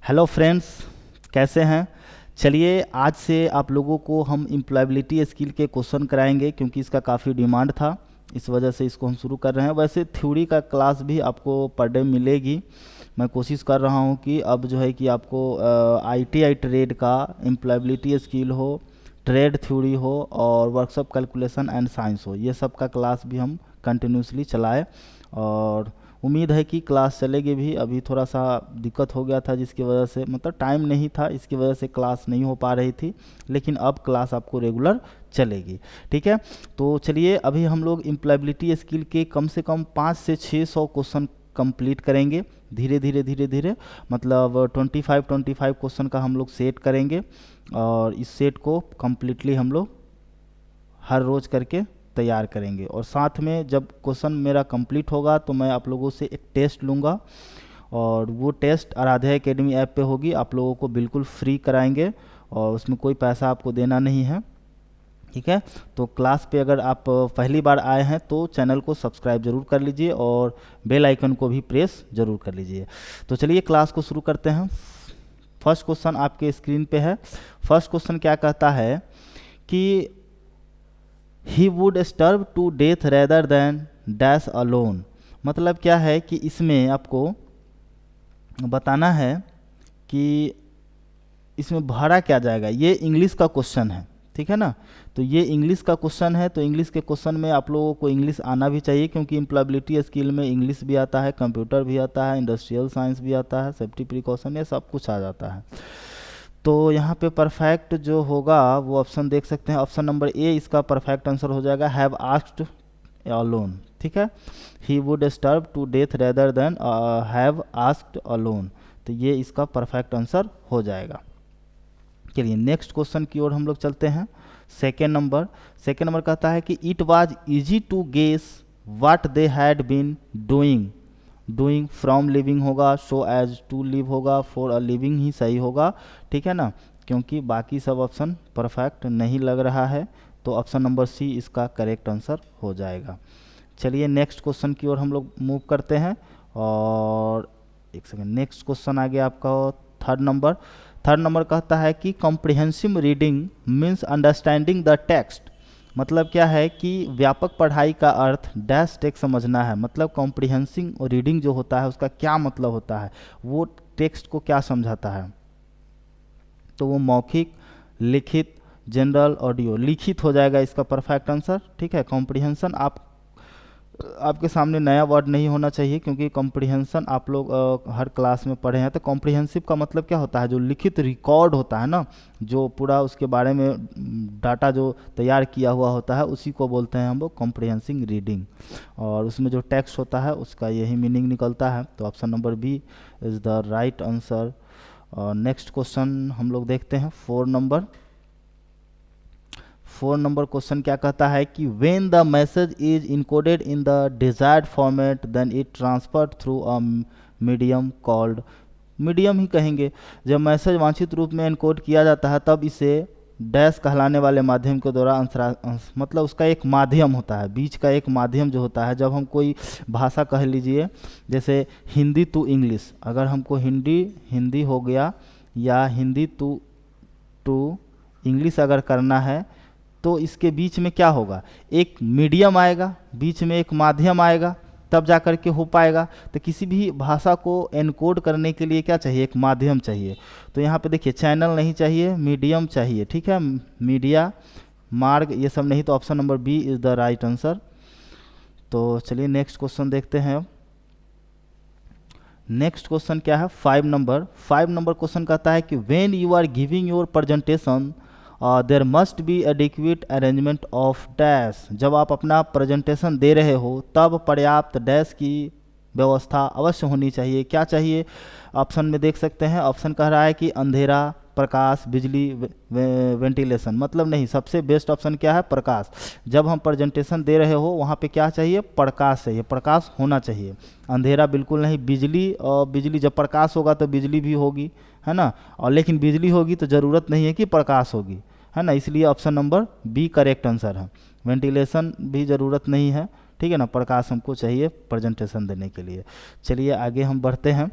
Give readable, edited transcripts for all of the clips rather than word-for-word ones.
Hello friends, कैसे हैं। चलिए आज से आप लोगों को हम एम्प्लॉयबिलिटी स्किल के क्वेश्चन कराएंगे क्योंकि इसका काफ़ी डिमांड था। इस वजह से इसको हम शुरू कर रहे हैं। वैसे थ्योरी का क्लास भी आपको पर डे मिलेगी। मैं कोशिश कर रहा हूं कि अब जो है कि आपको आईटीआई ट्रेड का एम्प्लॉयबिलिटी स्किल हो, ट्रेड थ्योरी हो और वर्कशॉप कैलकुलेशन एंड साइंस हो, ये सब का क्लास भी हम कंटिन्यूसली चलाए। और उम्मीद है कि क्लास चलेगी भी। अभी थोड़ा सा दिक्कत हो गया था जिसकी वजह से मतलब टाइम नहीं था, इसकी वजह से क्लास नहीं हो पा रही थी, लेकिन अब क्लास आपको रेगुलर चलेगी। ठीक है, तो चलिए अभी हम लोग एम्प्लॉयबिलिटी स्किल के कम से कम 500 से 600 क्वेश्चन कंप्लीट करेंगे। धीरे धीरे धीरे धीरे मतलब 25 क्वेश्चन का हम लोग सेट करेंगे और इस सेट को कम्प्लीटली हम लोग हर रोज़ करके तैयार करेंगे। और साथ में जब क्वेश्चन मेरा कंप्लीट होगा तो मैं आप लोगों से एक टेस्ट लूँगा और वो टेस्ट आराध्या एकेडमी ऐप पे होगी। आप लोगों को बिल्कुल फ्री कराएंगे और उसमें कोई पैसा आपको देना नहीं है। ठीक है, तो क्लास पे अगर आप पहली बार आए हैं तो चैनल को सब्सक्राइब जरूर कर लीजिए और बेल आइकन को भी प्रेस जरूर कर लीजिए। तो चलिए क्लास को शुरू करते हैं। फर्स्ट क्वेश्चन आपके स्क्रीन पे है। फर्स्ट क्वेश्चन क्या कहता है कि he would starve to death rather than dash alone. मतलब क्या है कि इसमें आपको बताना है कि इसमें भरा क्या जाएगा। ये इंग्लिश का क्वेश्चन है, ठीक है ना। तो ये इंग्लिश का क्वेश्चन है, तो इंग्लिश के क्वेश्चन में आप लोगों को इंग्लिश आना भी चाहिए क्योंकि एम्प्लॉयबिलिटी स्किल में इंग्लिश भी आता है, कंप्यूटर भी आता है, इंडस्ट्रियल साइंस भी आता है, सेफ्टी प्रिकॉशन, ये सब कुछ आ जाता है। तो यहाँ पे परफेक्ट जो होगा वो ऑप्शन देख सकते हैं। ऑप्शन नंबर ए इसका परफेक्ट आंसर हो जाएगा, हैव आस्क्ड अलोन। ठीक है, he would starve to death rather than have asked alone. तो ये इसका परफेक्ट आंसर हो जाएगा। चलिए नेक्स्ट क्वेश्चन की ओर हम लोग चलते हैं। सेकेंड नंबर कहता है कि it was easy to guess what they had been doing. Doing from living होगा, सो एज टू लिव होगा, फॉर अ लिविंग ही सही होगा। ठीक है ना, क्योंकि बाकी सब ऑप्शन परफेक्ट नहीं लग रहा है, तो ऑप्शन नंबर सी इसका करेक्ट आंसर हो जाएगा। चलिए नेक्स्ट क्वेश्चन की ओर हम लोग मूव करते हैं। और एक सेकेंड, नेक्स्ट क्वेश्चन आ गया आपका थर्ड नंबर कहता है कि comprehensive reading means understanding the text. मतलब क्या है कि व्यापक पढ़ाई का अर्थ डैश टेक्स्ट समझना है। मतलब कॉम्प्रिहेंसिव रीडिंग जो होता है उसका क्या मतलब होता है, वो टेक्स्ट को क्या समझाता है। तो वो मौखिक, लिखित, जनरल, ऑडियो। लिखित हो जाएगा इसका परफेक्ट आंसर। ठीक है, कॉम्प्रिहेंशन आपके सामने नया वर्ड नहीं होना चाहिए क्योंकि कॉम्प्रिहेंशन आप लोग हर क्लास में पढ़े हैं। तो कॉम्प्रिहेंसिव का मतलब क्या होता है, जो लिखित रिकॉर्ड होता है ना, जो पूरा उसके बारे में डाटा जो तैयार किया हुआ होता है उसी को बोलते हैं हम लोग कॉम्प्रिहेंसिव रीडिंग। और उसमें जो टेक्स्ट होता है उसका यही मीनिंग निकलता है। तो option number B is the right answer. Next question हम लोग देखते हैं। 4 नंबर क्वेश्चन क्या कहता है कि when the message is encoded in the desired format then it transferred through a medium called. Medium ही कहेंगे। जब मैसेज वांछित रूप में इनकोड किया जाता है तब इसे डैश कहलाने वाले माध्यम के द्वारा मतलब उसका एक माध्यम होता है, बीच का एक माध्यम जो होता है। जब हम कोई भाषा कह लीजिए, जैसे हिंदी टू इंग्लिश, अगर हमको हिंदी हो गया या हिंदी टू इंग्लिश अगर करना है तो इसके बीच में क्या होगा, एक मीडियम आएगा, बीच में एक माध्यम आएगा, तब जा कर के हो पाएगा। तो किसी भी भाषा को एनकोड करने के लिए क्या चाहिए, एक माध्यम चाहिए। तो यहाँ पे देखिए चैनल नहीं चाहिए, मीडियम चाहिए। ठीक है, मीडिया, मार्ग, ये सब नहीं, तो option number B is the right answer. तो चलिए नेक्स्ट क्वेश्चन देखते हैं अब। नेक्स्ट क्वेश्चन क्या है, 5 नंबर क्वेश्चन कहता है कि when you are giving your presentation there must be adequate arrangement of dash. जब आप अपना प्रेजेंटेशन दे रहे हो तब पर्याप्त डैश की व्यवस्था अवश्य होनी चाहिए। क्या चाहिए, ऑप्शन में देख सकते हैं। ऑप्शन कह रहा है कि अंधेरा, प्रकाश, बिजली, वेंटिलेशन। मतलब नहीं, सबसे बेस्ट ऑप्शन क्या है, प्रकाश। जब हम प्रेजेंटेशन दे रहे हो वहाँ पे क्या चाहिए, प्रकाश चाहिए, प्रकाश होना चाहिए। अंधेरा बिल्कुल नहीं, बिजली, और बिजली जब प्रकाश होगा तो बिजली भी होगी, है ना। और लेकिन बिजली होगी तो ज़रूरत नहीं है कि प्रकाश होगी, है ना। इसलिए option number B correct answer है। वेंटिलेशन भी ज़रूरत नहीं है, ठीक है ना, प्रकाश हमको चाहिए प्रेजेंटेशन देने के लिए। चलिए आगे हम बढ़ते हैं।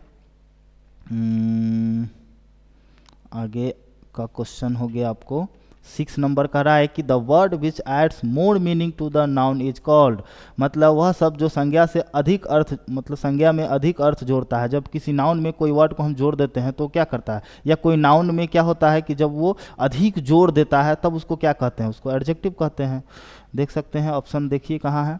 आगे का क्वेश्चन हो गया आपको 6 नंबर का रहा है कि the word which adds more meaning to the noun is called, मतलब वह सब जो संज्ञा से अधिक अर्थ, मतलब संज्ञा में अधिक अर्थ जोड़ता है। जब किसी नाउन में कोई वर्ड को हम जोड़ देते हैं तो क्या करता है, या कोई नाउन में क्या होता है कि जब वो अधिक जोड़ देता है तब उसको क्या कहते हैं, उसको एडजेक्टिव कहते हैं। देख सकते हैं ऑप्शन, देखिए कहाँ है,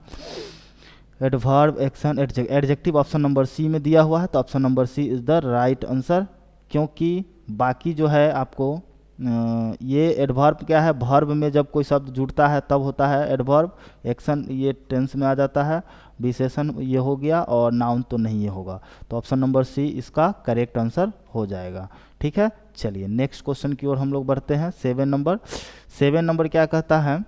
adverb, action, adjective option number C में दिया हुआ है। तो option number C is the right answer, क्योंकि बाकी जो है आपको ये एडवर्ब क्या है, वर्ब में जब कोई शब्द जुड़ता है तब होता है एडवर्ब, एक्शन ये टेंस में आ जाता है, विशेषण ये हो गया, और नाउन तो नहीं ये होगा। तो ऑप्शन नंबर सी इसका करेक्ट आंसर हो जाएगा। ठीक है, चलिए नेक्स्ट क्वेश्चन की ओर हम लोग बढ़ते हैं। 7 नंबर क्या कहता है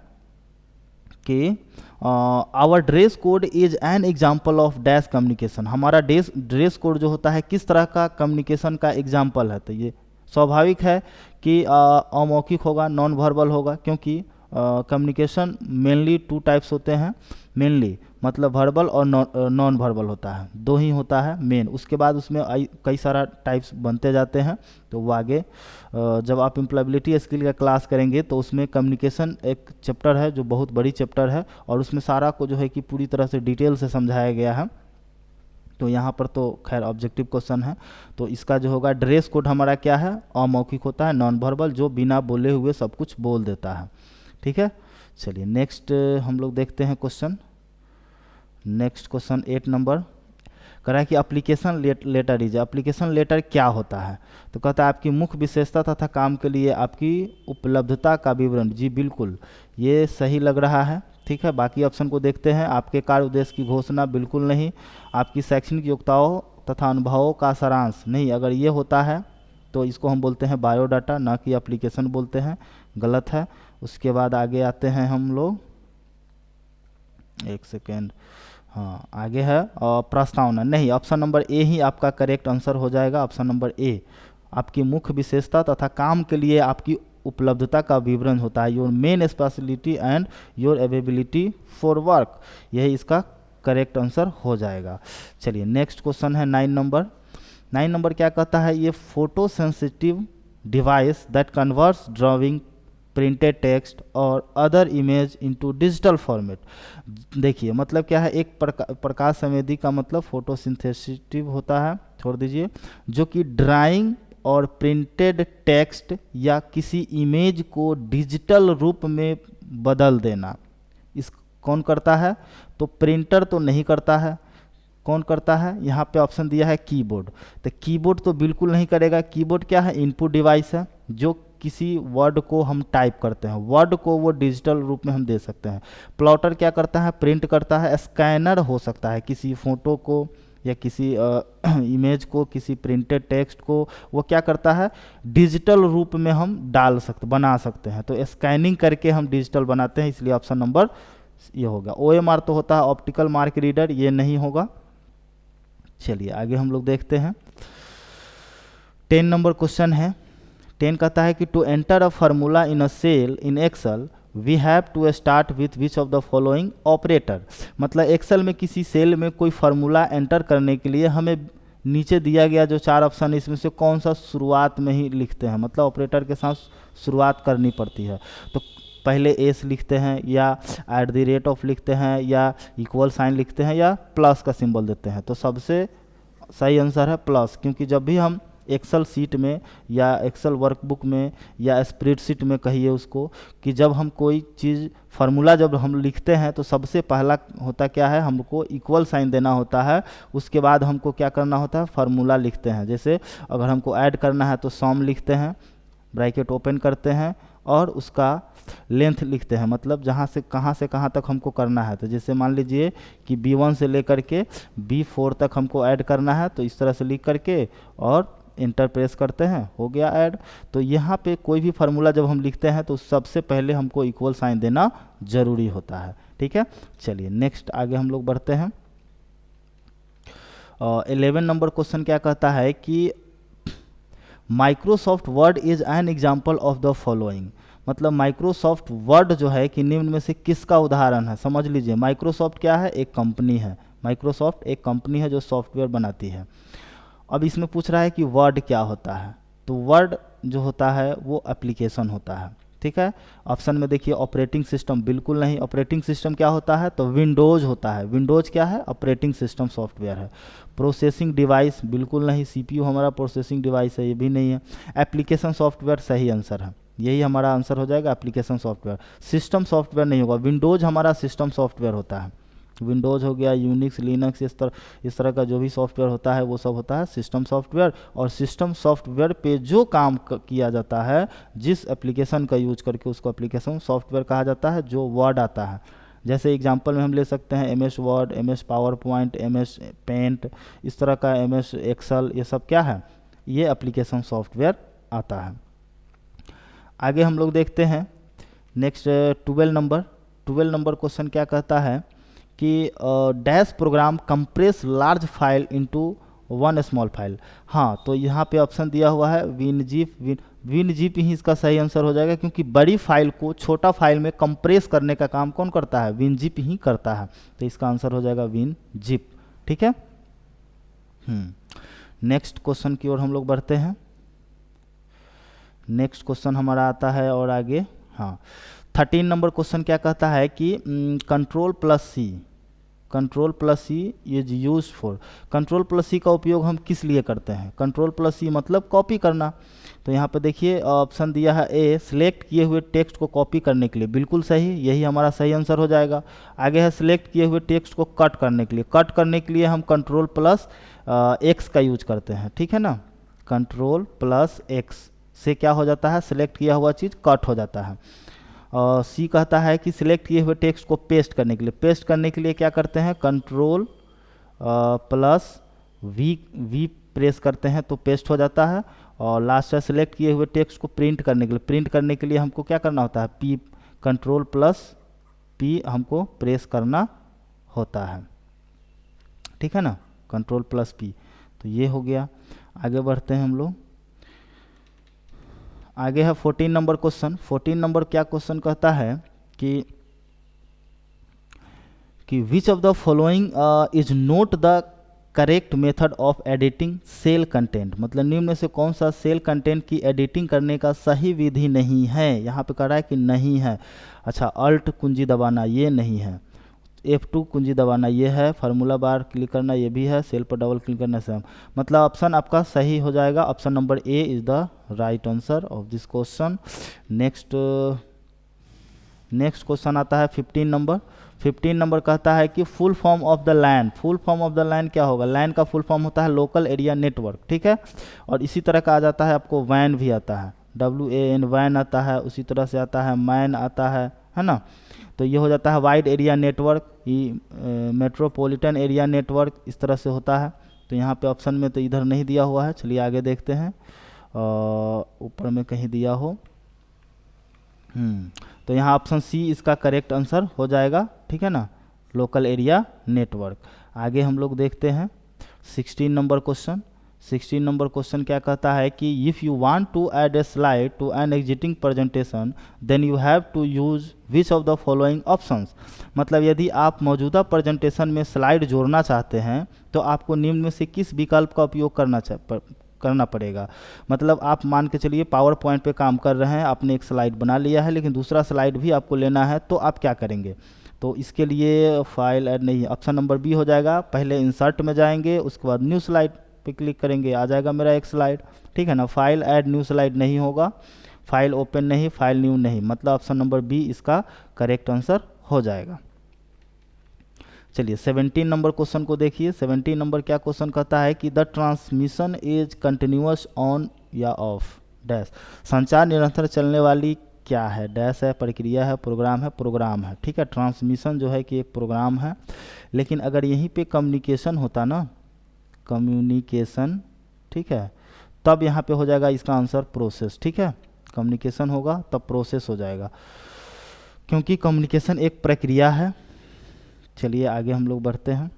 कि our dress code is an example of dash communication, हमारा ड्रेस कोड जो होता है किस तरह का कम्युनिकेशन का एग्जाम्पल है। तो ये स्वाभाविक है कि अमौखिक होगा, नॉन वर्बल होगा, क्योंकि कम्युनिकेशन मेनली 2 टाइप्स होते हैं, मेनली मतलब वर्बल और नॉन वर्बल होता है, 2 ही होता है मेन, उसके बाद उसमें कई सारा टाइप्स बनते जाते हैं। तो वो आगे जब आप एम्प्लॉयबिलिटी स्किल का क्लास करेंगे तो उसमें कम्युनिकेशन एक चैप्टर है जो बहुत बड़ी चैप्टर है, और उसमें सारा को जो है कि पूरी तरह से डिटेल से समझाया गया है। तो यहाँ पर तो खैर ऑब्जेक्टिव क्वेश्चन है, तो इसका जो होगा ड्रेस कोड हमारा क्या है, अमौखिक होता है, नॉन वर्बल, जो बिना बोले हुए सब कुछ बोल देता है। ठीक है, चलिए नेक्स्ट हम लोग देखते हैं क्वेश्चन। नेक्स्ट क्वेश्चन 8 नंबर कह रहा है कि application letter is, application letter क्या होता है। तो कहता है आपकी मुख्य विशेषता तथा काम के लिए आपकी उपलब्धता का विवरण। जी बिल्कुल, ये सही लग रहा है। ठीक है, बाकी ऑप्शन को देखते हैं। आपके कार्य उद्देश्य की घोषणा, बिल्कुल नहीं। आपकी शैक्षणिक योग्यताओं तथा अनुभवों का सारांश, नहीं। अगर ये होता है तो इसको हम बोलते हैं बायोडाटा, ना कि एप्लीकेशन बोलते हैं, गलत है। उसके बाद आगे आते हैं हम लोग, एक सेकेंड, हाँ आगे है प्रस्तावना, नहीं, ऑप्शन नंबर ए ही आपका करेक्ट आंसर हो जाएगा। ऑप्शन नंबर ए, आपकी मुख्य विशेषता तथा काम के लिए आपकी उपलब्धता का विवरण होता है, your main speciality and your availability for work, यही इसका करेक्ट आंसर हो जाएगा। चलिए नेक्स्ट क्वेश्चन है 9 नंबर। 9 नंबर क्या कहता है, ये photo sensitive device that converts drawing, printed text और other image into digital format. देखिए मतलब क्या है, एक प्रकाश संवेदी का मतलब फोटोसिंथेसिटिव होता है, छोड़ दीजिए, जो कि ड्राइंग और प्रिंटेड टेक्स्ट या किसी इमेज को डिजिटल रूप में बदल देना। इस कौन करता है, तो प्रिंटर तो नहीं करता है, कौन करता है, यहाँ पे ऑप्शन दिया है कीबोर्ड। तो कीबोर्ड तो बिल्कुल नहीं करेगा। कीबोर्ड क्या है, इनपुट डिवाइस है, जो किसी वर्ड को हम टाइप करते हैं, वर्ड को वो डिजिटल रूप में हम दे सकते हैं। प्लॉटर क्या करता है, प्रिंट करता है। स्कैनर हो सकता है, किसी फोटो को या किसी इमेज को, किसी प्रिंटेड टेक्स्ट को वो क्या करता है, डिजिटल रूप में हम बना सकते हैं। तो स्कैनिंग करके हम डिजिटल बनाते हैं, इसलिए ऑप्शन नंबर ये होगा। OMR तो होता है ऑप्टिकल मार्क रीडर, ये नहीं होगा। चलिए आगे हम लोग देखते हैं। 10 नंबर क्वेश्चन है। 10 कहता है कि to enter a formula in a cell in Excel we have to start with which of the following operator. मतलब एक्सेल में किसी सेल में कोई फार्मूला एंटर करने के लिए हमें नीचे दिया गया जो 4 ऑप्शन है, इसमें से कौन सा शुरुआत में ही लिखते हैं, मतलब ऑपरेटर के साथ शुरुआत करनी पड़ती है। तो पहले एस लिखते हैं, या @ लिखते हैं, या इक्वल साइन लिखते हैं, या प्लस का सिंबल देते हैं। तो सबसे सही आंसर है प्लस, क्योंकि जब भी हम एक्सेल सीट में या एक्सेल वर्कबुक में या स्प्रेडशीट में कहिए उसको, कि जब हम कोई चीज़ फार्मूला जब हम लिखते हैं तो सबसे पहला होता क्या है, हमको इक्वल साइन देना होता है। उसके बाद हमको क्या करना होता है, फार्मूला लिखते हैं। जैसे अगर हमको ऐड करना है तो सम लिखते हैं, ब्रैकेट ओपन करते हैं, और उसका लेंथ लिखते हैं, मतलब जहाँ से कहाँ तक हमको करना है। तो जैसे मान लीजिए कि B1 से लेकर के B4 तक हमको ऐड करना है, तो इस तरह से लिख करके और इंटर प्रेस करते हैं, हो गया ऐड। तो यहाँ पे कोई भी फार्मूला जब हम लिखते हैं तो सबसे पहले हमको इक्वल साइन देना जरूरी होता है। ठीक है, चलिए नेक्स्ट आगे हम लोग बढ़ते हैं। 11 नंबर क्वेश्चन क्या कहता है कि Microsoft word is an example of the following. मतलब माइक्रोसॉफ्ट वर्ड जो है कि निम्न में से किसका उदाहरण है। समझ लीजिए, माइक्रोसॉफ्ट क्या है, एक कंपनी है। माइक्रोसॉफ्ट एक कंपनी है जो सॉफ्टवेयर बनाती है। अब इसमें पूछ रहा है कि वर्ड क्या होता है। तो वर्ड जो होता है वो एप्लीकेशन होता है, ठीक है। ऑप्शन में देखिए ऑपरेटिंग सिस्टम, बिल्कुल नहीं। ऑपरेटिंग सिस्टम क्या होता है, तो विंडोज होता है। विंडोज क्या है, ऑपरेटिंग सिस्टम सॉफ्टवेयर है। प्रोसेसिंग डिवाइस, बिल्कुल नहीं। सीपीयू हमारा प्रोसेसिंग डिवाइस है, ये भी नहीं है। एप्लीकेशन सॉफ्टवेयर सही आंसर है, यही हमारा आंसर हो जाएगा, एप्लीकेशन सॉफ्टवेयर। सिस्टम सॉफ्टवेयर नहीं होगा, विंडोज हमारा सिस्टम सॉफ्टवेयर होता है। विंडोज़ हो गया, यूनिक्स, लिनक्स, इस तरह का जो भी सॉफ्टवेयर होता है वो सब होता है सिस्टम सॉफ्टवेयर। और सिस्टम सॉफ्टवेयर पे जो काम किया जाता है, जिस एप्लीकेशन का यूज करके, उसको एप्लीकेशन सॉफ्टवेयर कहा जाता है। जो वर्ड आता है, जैसे एग्जांपल में हम ले सकते हैं M S Word, M S PowerPoint, M S Paint, इस तरह का एम एस एक्सल, ये सब क्या है, ये एप्लीकेशन सॉफ्टवेयर आता है। आगे हम लोग देखते हैं नेक्स्ट 12 नंबर क्वेश्चन क्या कहता है कि dash program compress large file into one small file. हाँ, तो यहाँ पे ऑप्शन दिया हुआ है विनजिप। विनजिप ही इसका सही आंसर हो जाएगा, क्योंकि बड़ी फाइल को छोटा फाइल में कंप्रेस करने का काम कौन करता है, विनजिप ही करता है। तो इसका आंसर हो जाएगा विनजिप, ठीक है। नेक्स्ट क्वेश्चन की ओर हम लोग बढ़ते हैं। नेक्स्ट क्वेश्चन हमारा आता है और आगे, हाँ 13 नंबर क्वेश्चन क्या कहता है कि control plus C is use for. Control plus C का उपयोग हम किस लिए करते हैं, कंट्रोल प्लस सी मतलब कॉपी करना। तो यहाँ पे देखिए ऑप्शन दिया है ए, सिलेक्ट किए हुए टेक्स्ट को कॉपी करने के लिए, बिल्कुल सही, यही हमारा सही आंसर हो जाएगा। आगे है सिलेक्ट किए हुए टेक्स्ट को कट करने के लिए। कट करने के लिए हम कंट्रोल प्लस एक्स का यूज करते हैं, ठीक है ना। कंट्रोल प्लस एक्स से क्या हो जाता है, सिलेक्ट किया हुआ चीज़ कट हो जाता है। सी कहता है कि सिलेक्ट किए हुए टेक्स्ट को पेस्ट करने के लिए। पेस्ट करने के लिए क्या करते हैं, कंट्रोल प्लस वी प्रेस करते हैं तो पेस्ट हो जाता है। और लास्ट है सिलेक्ट किए हुए टेक्स्ट को प्रिंट करने के लिए। प्रिंट करने के लिए हमको क्या करना होता है, पी, कंट्रोल प्लस पी हमको प्रेस करना होता है, ठीक है ना, कंट्रोल प्लस पी। तो ये हो गया। आगे बढ़ते हैं हम लोग। आगे है 14 नंबर क्वेश्चन। 14 नंबर क्या क्वेश्चन कहता है कि which of the following is not the correct method of editing cell content. मतलब निम्न में से कौन सा सेल कंटेंट की एडिटिंग करने का सही विधि नहीं है। यहाँ पे कह रहा है कि नहीं है। अच्छा, अल्ट कुंजी दबाना ये नहीं है, F2 कुंजी दबाना ये है, फार्मूला बार क्लिक करना ये भी है, सेल पर डबल क्लिक करने से मतलब ऑप्शन आपका सही हो जाएगा। Option number A is the right answer of this question. Next question आता है 15 नंबर। 15 नंबर कहता है कि full form of the LAN. Full form of the LAN क्या होगा, लैन का फुल फॉर्म होता है लोकल एरिया नेटवर्क, ठीक है। और इसी तरह का आ जाता है आपको वैन भी आता है, WAN वैन आता है, उसी तरह से आता है मैन आता है ना। तो ये हो जाता है wide area network, metropolitan area network, इस तरह से होता है। तो यहाँ पे ऑप्शन में तो इधर नहीं दिया हुआ है, चलिए आगे देखते हैं, ऊपर में कहीं दिया हो। तो यहाँ ऑप्शन सी इसका करेक्ट आंसर हो जाएगा, ठीक है ना, लोकल एरिया नेटवर्क। आगे हम लोग देखते हैं 16 नंबर क्वेश्चन। 16 नंबर क्वेश्चन क्या कहता है कि if you want to add a slide to an existing presentation then you have to use which of the following options. मतलब यदि आप मौजूदा प्रेजेंटेशन में स्लाइड जोड़ना चाहते हैं तो आपको निम्न में से किस विकल्प का उपयोग करना पड़ेगा। मतलब आप मान के चलिए पावर पॉइंट पे काम कर रहे हैं, आपने एक स्लाइड बना लिया है लेकिन दूसरा स्लाइड भी आपको लेना है, तो आप क्या करेंगे। तो इसके लिए फाइल ऐड नहीं, ऑप्शन नंबर बी हो जाएगा। पहले इंसर्ट में जाएंगे, उसके बाद न्यू स्लाइड पे क्लिक करेंगे, आ जाएगा मेरा एक स्लाइड, ठीक है ना। फाइल ऐड न्यू स्लाइड नहीं होगा, फाइल ओपन नहीं, फाइल न्यू नहीं, मतलब ऑप्शन नंबर बी इसका करेक्ट आंसर हो जाएगा। चलिए 17 नंबर क्वेश्चन को देखिए। 17 नंबर क्या क्वेश्चन कहता है कि the transmission is continuous on या ऑफ डैश। संचार निरंतर चलने वाली क्या है, डैश है, प्रक्रिया है, प्रोग्राम है, ठीक है। ट्रांसमिशन जो है कि एक प्रोग्राम है, लेकिन अगर यहीं पे कम्युनिकेशन होता ना, कम्युनिकेशन, ठीक है, तब यहाँ पे हो जाएगा इसका आंसर प्रोसेस, ठीक है। कम्युनिकेशन होगा तब प्रोसेस हो जाएगा, क्योंकि कम्युनिकेशन एक प्रक्रिया है। चलिए आगे हम लोग बढ़ते हैं।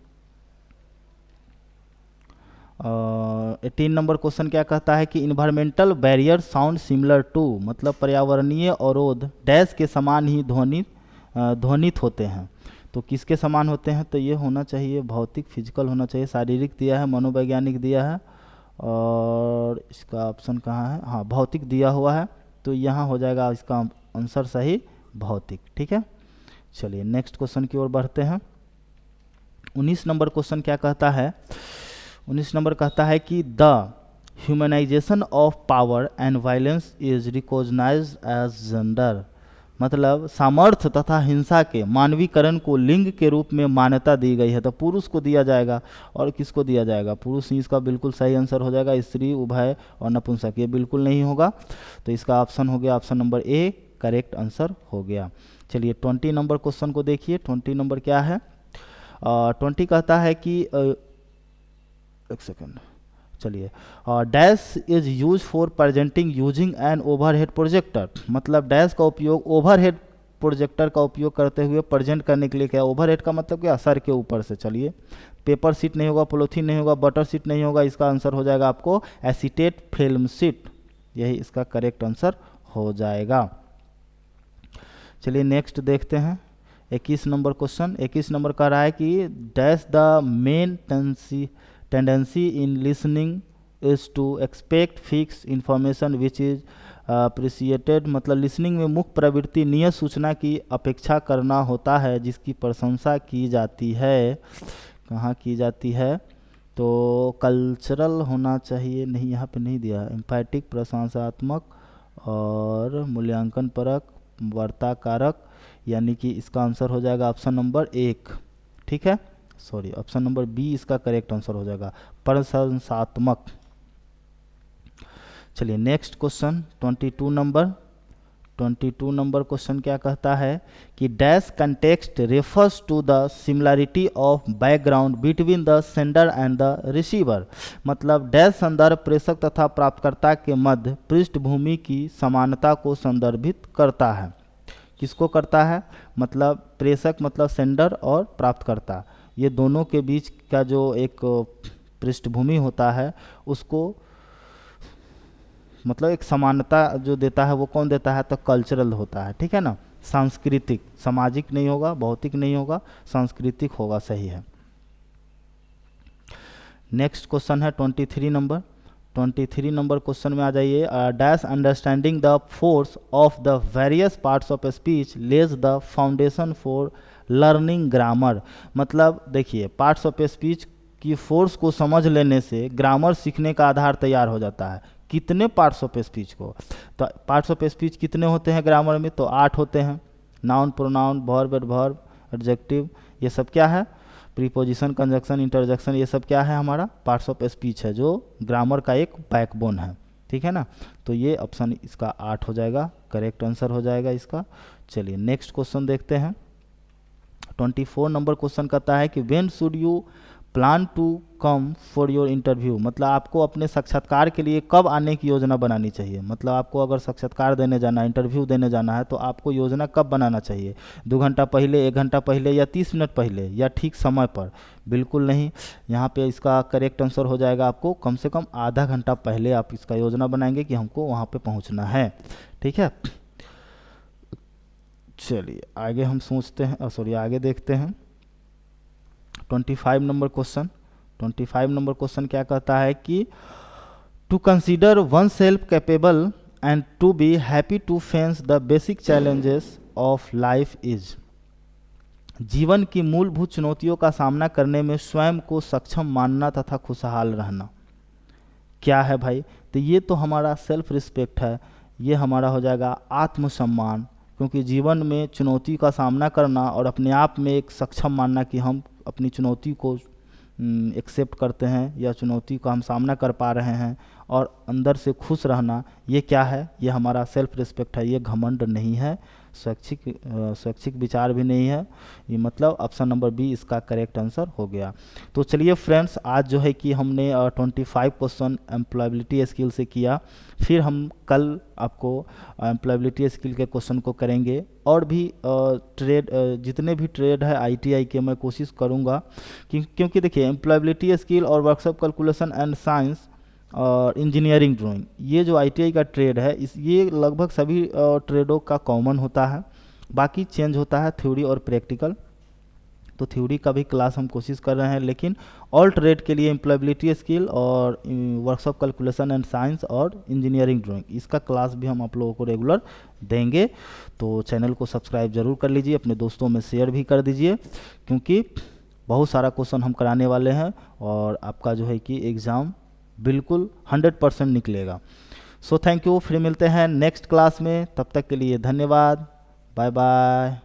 18 नंबर क्वेश्चन क्या कहता है कि environmental barrier sound similar to. मतलब पर्यावरणीय अवरोध डैश के समान ही ध्वनित होते हैं। तो किसके समान होते हैं, तो ये होना चाहिए भौतिक, फिजिकल होना चाहिए, शारीरिक दिया है, मनोवैज्ञानिक दिया है, और इसका ऑप्शन कहाँ है, हाँ भौतिक दिया हुआ है, तो यहाँ हो जाएगा इसका आंसर सही भौतिक। ठीक है, चलिए नेक्स्ट क्वेश्चन की ओर बढ़ते हैं। 19 नंबर क्वेश्चन क्या कहता है, 19 नंबर कहता है कि the humanisation of power and violence is recognised as gender, मतलब सामर्थ्य तथा हिंसा के मानवीकरण को लिंग के रूप में मान्यता दी गई है। तो पुरुष को दिया जाएगा और किसको दिया जाएगा, पुरुष ही इसका बिल्कुल सही आंसर हो जाएगा। स्त्री, उभय और नपुंसक ये बिल्कुल नहीं होगा, तो इसका ऑप्शन हो गया option number A correct answer हो गया। चलिए 20 नंबर क्वेश्चन को देखिए। 20 नंबर क्या है, 20 कहता है कि एक सेकेंड, चलिए dash is use for presenting using an overhead projector, मतलब डैश का उपयोग ओवरहेड प्रोजेक्टर का उपयोग करते हुए प्रेजेंट करने के लिए क्या, ओवरहेड का मतलब क्या, सर के ऊपर से। चलिए पेपर शीट नहीं होगा, पॉलीथीन नहीं होगा, बटर शीट नहीं होगा, इसका आंसर हो जाएगा आपको एसीटेट फिल्म शीट, यही इसका करेक्ट आंसर हो जाएगा। चलिए नेक्स्ट देखते हैं 21 नंबर क्वेश्चन। 21 नंबर कह रहा है कि dash the main tendency in listening is to expect fix information which is appreciated, मतलब लिसनिंग में मुख्य प्रवृत्ति नियत सूचना की अपेक्षा करना होता है जिसकी प्रशंसा की जाती है। कहाँ की जाती है, तो कल्चरल होना चाहिए, नहीं यहाँ पे नहीं दिया, एम्पैटिक प्रशंसात्मक और मूल्यांकन परक वार्ताकारक, यानी कि इसका आंसर हो जाएगा ऑप्शन नंबर 1। ठीक है, सॉरी ऑप्शन नंबर बी इसका करेक्ट आंसर हो जाएगा प्रशंसात्मक। चलिए next question 22 number. 22 number question क्या कहता है कि dash context refers to the similarity of background between the sender and the receiver, मतलब डैश संदर्भ प्रेषक तथा प्राप्तकर्ता के मध्य पृष्ठभूमि की समानता को संदर्भित करता है। किसको करता है, मतलब प्रेषक मतलब सेंडर और प्राप्तकर्ता, ये दोनों के बीच का जो एक पृष्ठभूमि होता है उसको मतलब एक समानता जो देता है वो कौन देता है, तो कल्चरल होता है। ठीक है ना, सांस्कृतिक, सामाजिक नहीं होगा, भौतिक नहीं होगा, सांस्कृतिक होगा, सही है। नेक्स्ट क्वेश्चन है 23 नंबर। 23 नंबर क्वेश्चन में आ जाइए, dash understanding the force of the various parts of speech Lay's the foundation for learning grammar, मतलब देखिए पार्ट्स ऑफ स्पीच की फोर्स को समझ लेने से ग्रामर सीखने का आधार तैयार हो जाता है। कितने पार्ट्स ऑफ स्पीच को, तो पार्ट्स ऑफ स्पीच कितने होते हैं ग्रामर में, तो 8 होते हैं। Noun, pronoun, verb, adverb, adjective, ये सब क्या है, प्रीपोजिशन, कंजक्शन, इंटरजेक्शन, ये सब क्या है हमारा पार्ट्स ऑफ स्पीच है जो ग्रामर का एक बैकबोन है। ठीक है ना, तो ये ऑप्शन इसका 8 हो जाएगा, करेक्ट आंसर हो जाएगा इसका। चलिए नेक्स्ट क्वेश्चन देखते हैं। 24 नंबर क्वेश्चन कहता है कि when should you plan to come for your interview, मतलब आपको अपने साक्षात्कार के लिए कब आने की योजना बनानी चाहिए, मतलब आपको अगर साक्षात्कार देने जाना है, इंटरव्यू देने जाना है, तो आपको योजना कब बनाना चाहिए, 2 घंटा पहले, 1 घंटा पहले, या 30 मिनट पहले, या ठीक समय पर। बिल्कुल नहीं, यहाँ पे इसका करेक्ट आंसर हो जाएगा आपको कम से कम आधा घंटा पहले आप इसका योजना बनाएंगे कि हमको वहाँ पर पहुँचना है। ठीक है, चलिए आगे हम सोचते हैं, सॉरी आगे देखते हैं 25 नंबर क्वेश्चन। 25 नंबर क्वेश्चन क्या कहता है कि to consider oneself capable and to be happy to face the basic challenges of life is, जीवन की मूलभूत चुनौतियों का सामना करने में स्वयं को सक्षम मानना तथा खुशहाल रहना। क्या है भाई, तो ये तो हमारा सेल्फ रिस्पेक्ट है, ये हमारा हो जाएगा आत्मसम्मान, क्योंकि जीवन में चुनौती का सामना करना और अपने आप में एक सक्षम मानना कि हम अपनी चुनौती को एक्सेप्ट करते हैं या चुनौती का हम सामना कर पा रहे हैं और अंदर से खुश रहना, ये क्या है, ये हमारा सेल्फ रिस्पेक्ट है, ये घमंड नहीं है, स्वैच्छिक विचार भी नहीं है, ये मतलब ऑप्शन नंबर बी इसका करेक्ट आंसर हो गया। तो चलिए फ्रेंड्स, आज जो है कि हमने 25 क्वेश्चन एम्प्लॉयबिलिटी स्किल से किया, फिर हम कल आपको एम्प्लॉयबिलिटी स्किल के क्वेश्चन को करेंगे, और भी ट्रेड जितने भी ट्रेड है ITI के मैं कोशिश करूँगा क्योंकि देखिए एम्प्लॉयबिलिटी स्किल और वर्कशॉप कैलकुलेशन एंड साइंस और इंजीनियरिंग ड्राइंग, ये जो ITI का ट्रेड है ये लगभग सभी ट्रेडों का कॉमन होता है, बाकी चेंज होता है थ्योरी और प्रैक्टिकल। तो थ्योरी का भी क्लास हम कोशिश कर रहे हैं, लेकिन ऑल ट्रेड के लिए एम्प्लॉयबिलिटी स्किल और वर्कशॉप कैलकुलेशन एंड साइंस और इंजीनियरिंग ड्राइंग, इसका क्लास भी हम आप लोगों को रेगुलर देंगे। तो चैनल को सब्सक्राइब जरूर कर लीजिए, अपने दोस्तों में शेयर भी कर दीजिए, क्योंकि बहुत सारा क्वेश्चन हम कराने वाले हैं और आपका जो है कि एग्ज़ाम बिल्कुल 100% निकलेगा। सो थैंक यू, फिर मिलते हैं नेक्स्ट क्लास में, तब तक के लिए धन्यवाद, बाय बाय।